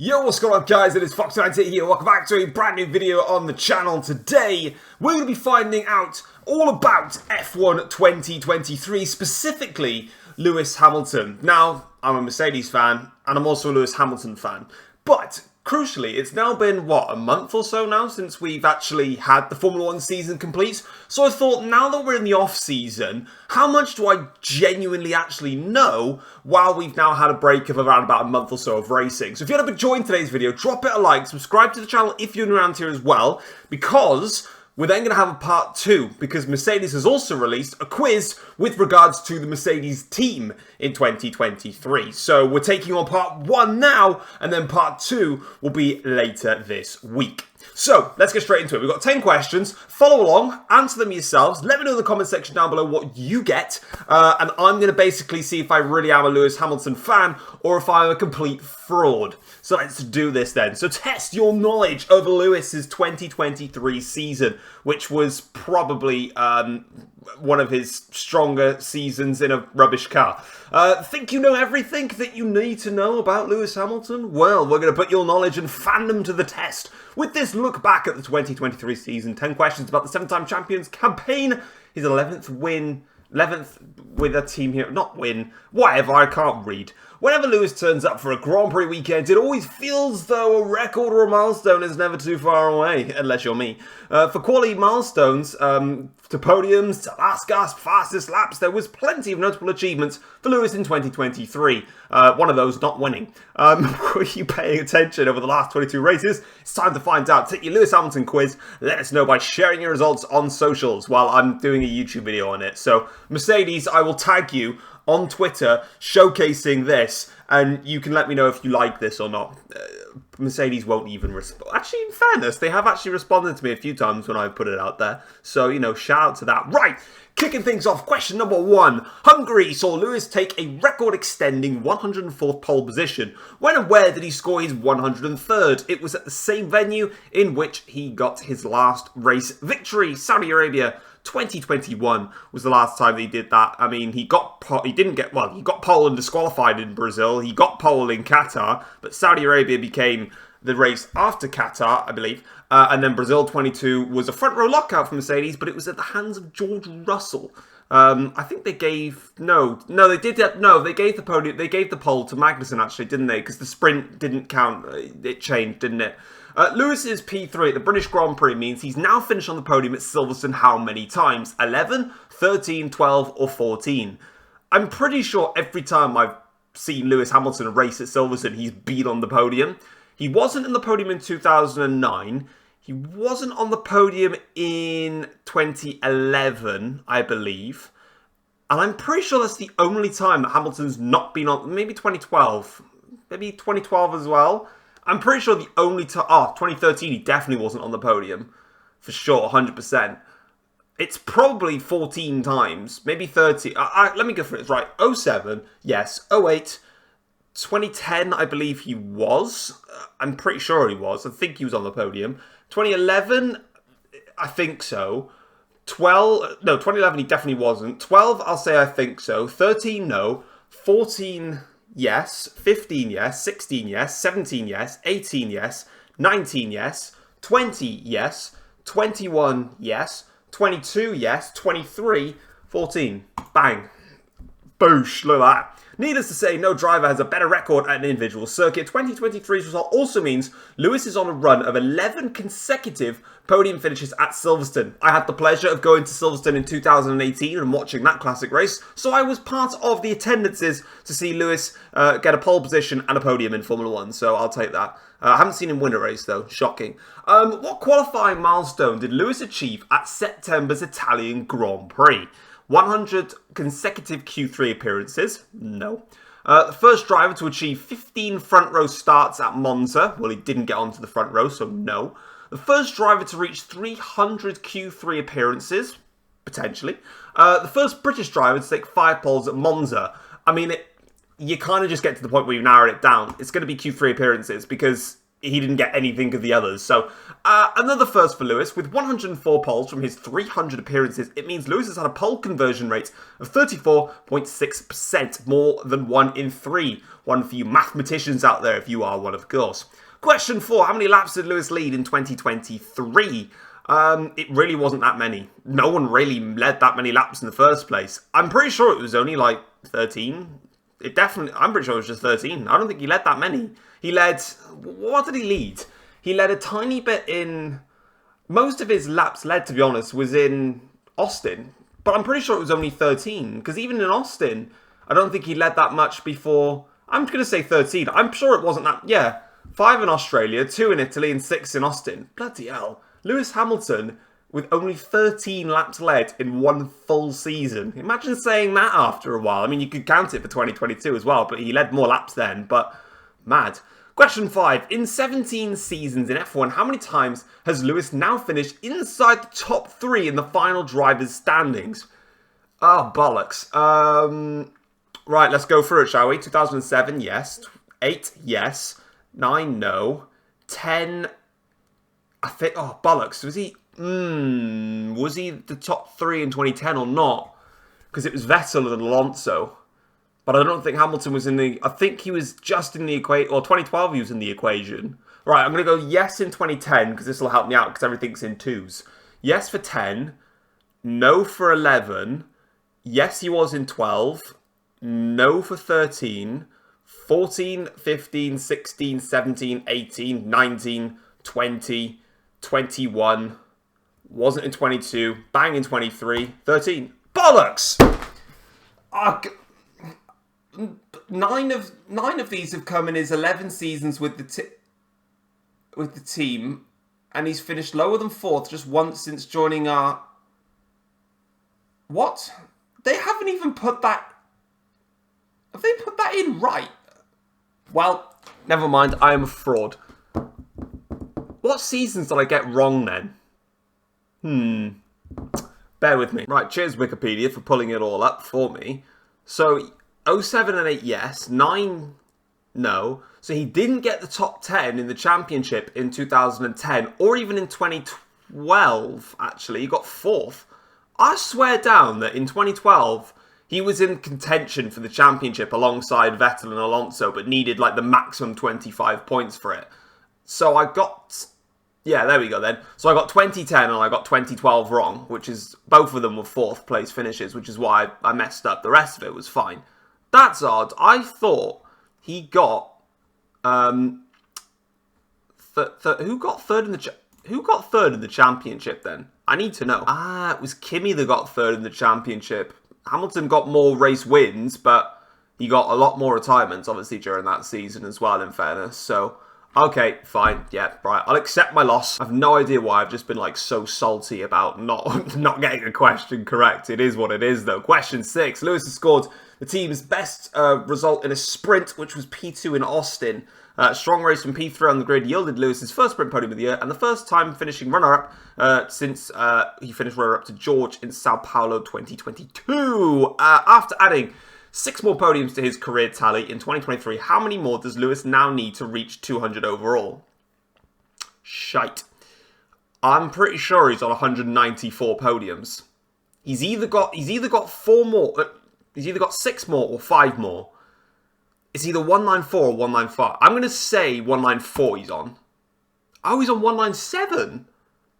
Yo, what's going on guys, it is Fox98 here, welcome back to a brand new video on the channel. Today, we're going to be finding out all about F1 2023, specifically Lewis Hamilton. Now, I'm a Mercedes fan, and I'm also a Lewis Hamilton fan, but crucially, it's now been, what, a month or so now since we've actually had the Formula 1 season complete. So I thought, now that we're in the off-season, how much do I genuinely actually know while we've now had a break of around about a month or so of racing? So if you end up enjoying today's video, drop it a like, subscribe to the channel if you're new around here as well, because we're then going to have a part 2, because Mercedes has also released a quiz with regards to the Mercedes team in 2023. So we're taking on part 1 now, and then part 2 will be later this week. So, let's get straight into it. We've got 10 questions. Follow along, answer them yourselves. Let me know in the comment section down below what you get. And I'm going to basically see if I really am a Lewis Hamilton fan or if I'm a complete fraud. So let's do this then. So test your knowledge over Lewis's 2023 season, which was probably one of his stronger seasons in a rubbish car. Think you know everything that you need to know about Lewis Hamilton? Well, we're going to put your knowledge and fandom to the test with this look back at the 2023 season. 10 questions about the 7-time champions campaign, his 11th with a team here, not win, whatever, I can't read. Whenever Lewis turns up for a Grand Prix weekend, it always feels though a record or a milestone is never too far away, unless you're me. For quality milestones, to podiums, to last gasp, fastest laps, there was plenty of notable achievements for Lewis in 2023. One of those not winning. Were you paying attention over the last 22 races? It's time to find out. Take your Lewis Hamilton quiz. Let us know by sharing your results on socials while I'm doing a YouTube video on it. So, Mercedes, I will tag you on Twitter showcasing this, and you can let me know if you like this or not. Mercedes won't even respond. Actually, in fairness, they have actually responded to me a few times when I put it out there. So, you know, shout out to that. Right, kicking things off, question number 1. Hungary saw Lewis take a record-extending 104th pole position. When and where did he score his 103rd? It was at the same venue in which he got his last race victory, Saudi Arabia. 2021 was the last time he did that. I mean, he got pole and disqualified in Brazil. He got pole in Qatar, but Saudi Arabia became the race after Qatar, I believe. And then Brazil 22 was a front row lockout for Mercedes, but it was at the hands of George Russell. I think they gave they gave the podium. They gave the pole to Magnussen actually, didn't they? Because the sprint didn't count. It changed, didn't it? Lewis's P3 at the British Grand Prix means he's now finished on the podium at Silverstone how many times? 11, 13, 12 or 14? I'm pretty sure every time I've seen Lewis Hamilton race at Silverstone, he's been on the podium. He wasn't in the podium in 2009. He wasn't on the podium in 2011, I believe. And I'm pretty sure that's the only time that Hamilton's not been on, maybe 2012. Maybe 2012 as well. I'm pretty sure the only time... 2013, he definitely wasn't on the podium. For sure, 100%. It's probably 14 times. Maybe 30. Let me go for it. Right, 07, yes. 08, 2010, I believe he was. I'm pretty sure he was. I think he was on the podium. 2011, I think so. 2011, he definitely wasn't. 12, I'll say I think so. 13, no. 14... yes, 15 yes, 16 yes, 17 yes, 18 yes, 19 yes, 20 yes, 21 yes, 22 yes, 23, 14. Bang. Boosh, look at that. Needless to say, no driver has a better record at an individual circuit. 2023's result also means Lewis is on a run of 11 consecutive podium finishes at Silverstone. I had the pleasure of going to Silverstone in 2018 and watching that classic race, so I was part of the attendances to see Lewis get a pole position and a podium in Formula 1, so I'll take that. I haven't seen him win a race though, shocking. What qualifying milestone did Lewis achieve at September's Italian Grand Prix? 100 consecutive Q3 appearances? No. The first driver to achieve 15 front row starts at Monza? Well, he didn't get onto the front row, so no. The first driver to reach 300 Q3 appearances? Potentially. The first British driver to take 5 poles at Monza? I mean, you kind of just get to the point where you narrowed it down. It's going to be Q3 appearances because he didn't get anything of the others. So, another first for Lewis. With 104 poles from his 300 appearances, it means Lewis has had a pole conversion rate of 34.6%, more than 1 in 3. One for you mathematicians out there, if you are one, of course. Question 4. How many laps did Lewis lead in 2023? It really wasn't that many. No one really led that many laps in the first place. I'm pretty sure it was only like 13. I'm pretty sure it was just 13. I don't think he led that many. He led, what did he lead? He led a tiny bit in, most of his laps led, to be honest, was in Austin. But I'm pretty sure it was only 13, because even in Austin, I don't think he led that much before, I'm going to say 13. I'm sure it wasn't that, yeah. 5 in Australia, 2 in Italy, and 6 in Austin. Bloody hell. Lewis Hamilton with only 13 laps led in one full season. Imagine saying that after a while. I mean, you could count it for 2022 as well, but he led more laps then, but mad. Question 5. In 17 seasons in F1, how many times has Lewis now finished inside the top 3 in the final drivers' standings? Oh, bollocks. Right, let's go through it, shall we? 2007, yes. 8, yes. 9, no. 10, I think... Oh, bollocks. Was he the top 3 in 2010 or not? Because it was Vettel and Alonso. But I don't think Hamilton was in the... I think he was just in the equation... Or 2012 he was in the equation. Right, I'm going to go yes in 2010, because this will help me out, because everything's in 2s. Yes for 10. No for 11. Yes, he was in 12. No for 13. 14, 15, 16, 17, 18, 19, 20, 21. Wasn't in 22. Bang in 23. 13. Bollocks! Nine of these have come in his 11 seasons with the team, and he's finished lower than 4th just once since joining our... What? They haven't even put that... Have they put that in right? Well, never mind. I am a fraud. What seasons did I get wrong then? Bear with me. Right, cheers Wikipedia for pulling it all up for me. So, 07 and 8, yes. 9, no. So he didn't get the top 10 in the championship in 2010, or even in 2012, actually. He got 4th. I swear down that in 2012, he was in contention for the championship alongside Vettel and Alonso, but needed like the maximum 25 points for it. So I got... Yeah, there we go then. So I got 2010 and I got 2012 wrong, which is... Both of them were 4th place finishes, which is why I messed up. The rest of it was fine. That's odd. I thought he got... who got third in the... Who got 3rd in the championship then? I need to know. Ah, it was Kimi that got 3rd in the championship. Hamilton got more race wins, but he got a lot more retirements, obviously, during that season as well, in fairness. So, okay, fine. Yeah, right. I'll accept my loss. I've no idea why I've just been, like, so salty about not getting a question correct. It is what it is, though. Question 6. Lewis has scored the team's best result in a sprint, which was P2 in Austin. Strong race from P3 on the grid yielded Lewis his first sprint podium of the year, and the first time finishing runner-up since he finished runner-up to George in Sao Paulo 2022. After adding 6 more podiums to his career tally in 2023, how many more does Lewis now need to reach 200 overall? Shite. I'm pretty sure he's on 194 podiums. He's either got 4 more, he's either got 6 more or 5 more. It's either 194 or 195. I'm going to say 194 he's on. Oh, he's on 197.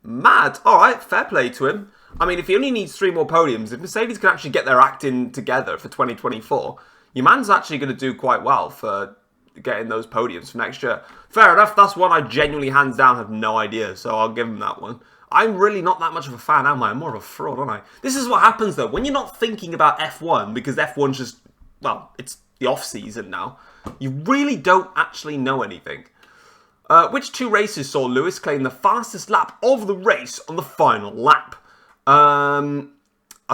Mad. All right, fair play to him. I mean, if he only needs 3 more podiums, if Mercedes can actually get their acting together for 2024, your man's actually going to do quite well for getting those podiums for next year. Fair enough. That's one I genuinely, hands down, have no idea, so I'll give him that one. I'm really not that much of a fan, am I? I'm more of a fraud, aren't I? This is what happens, though. When you're not thinking about F1, because F1's just, well, it's the off-season now, you really don't actually know anything. Which 2 races saw Lewis claim the fastest lap of the race on the final lap? I'll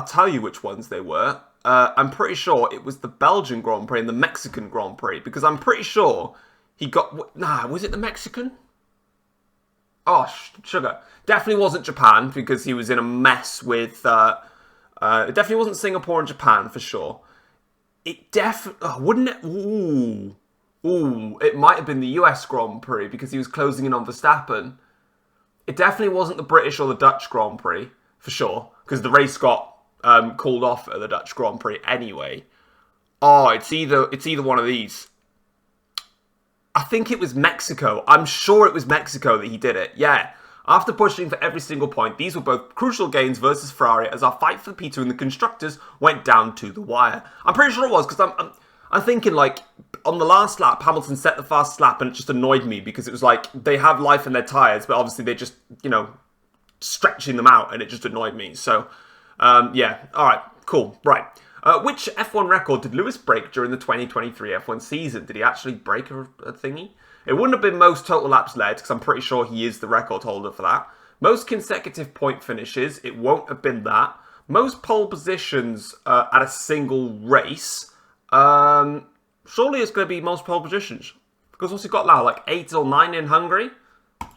tell you which ones they were. I'm pretty sure it was the Belgian Grand Prix and the Mexican Grand Prix, because I'm pretty sure he got... Nah, was it the Mexican? Oh, sugar. Definitely wasn't Japan, because he was in a mess with... it definitely wasn't Singapore and Japan, for sure. It definitely... Oh, wouldn't it... Ooh. Ooh, it might have been the US Grand Prix because he was closing in on Verstappen. It definitely wasn't the British or the Dutch Grand Prix, for sure, because the race got called off at the Dutch Grand Prix anyway. Oh, it's either one of these. I think it was Mexico. I'm sure it was Mexico that he did it. Yeah. After pushing for every single point, these were both crucial gains versus Ferrari as our fight for the P2 and the constructors went down to the wire. I'm pretty sure it was because I'm thinking like on the last lap, Hamilton set the fastest lap and it just annoyed me because it was like they have life in their tyres, but obviously they're just, you know, stretching them out and it just annoyed me. So, yeah. All right. Cool. Right. Which F1 record did Lewis break during the 2023 F1 season? Did he actually break a thingy? It wouldn't have been most total laps led, because I'm pretty sure he is the record holder for that. Most consecutive point finishes, it won't have been that. Most pole positions at a single race, surely it's going to be most pole positions. Because what's he got now, like 8 or 9 in Hungary?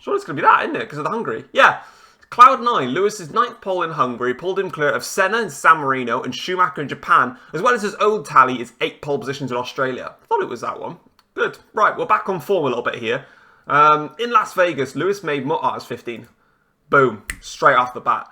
Surely it's going to be that, isn't it, because of the Hungary? Yeah. Cloud9, Lewis's 9th pole in Hungary, pulled him clear of Senna in San Marino and Schumacher in Japan, as well as his old tally is 8 pole positions in Australia. I thought it was that one. Good. Right, we're back on form a little bit here. In Las Vegas, Lewis made more... Oh, it's 15. Boom. Straight off the bat.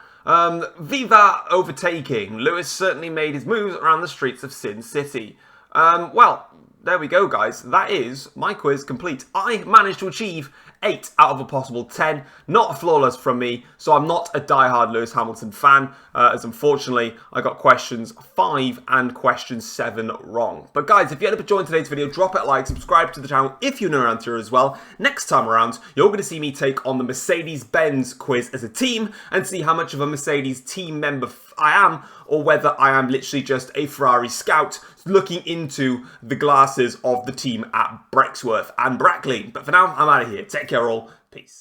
Viva overtaking. Lewis certainly made his moves around the streets of Sin City. Well, there we go, guys. That is my quiz complete. I managed to achieve 8 out of a possible 10. Not flawless from me, so I'm not a diehard Lewis Hamilton fan, as unfortunately I got questions 5 and question 7 wrong. But guys, if you end up enjoying today's video, drop it a like, subscribe to the channel if you're new around here as well. Next time around, you're going to see me take on the Mercedes-Benz quiz as a team and see how much of a Mercedes team member I am, or whether I am literally just a Ferrari scout looking into the glasses of the team at Brexworth and Brackley. But for now, I'm out of here. Take care all. Peace.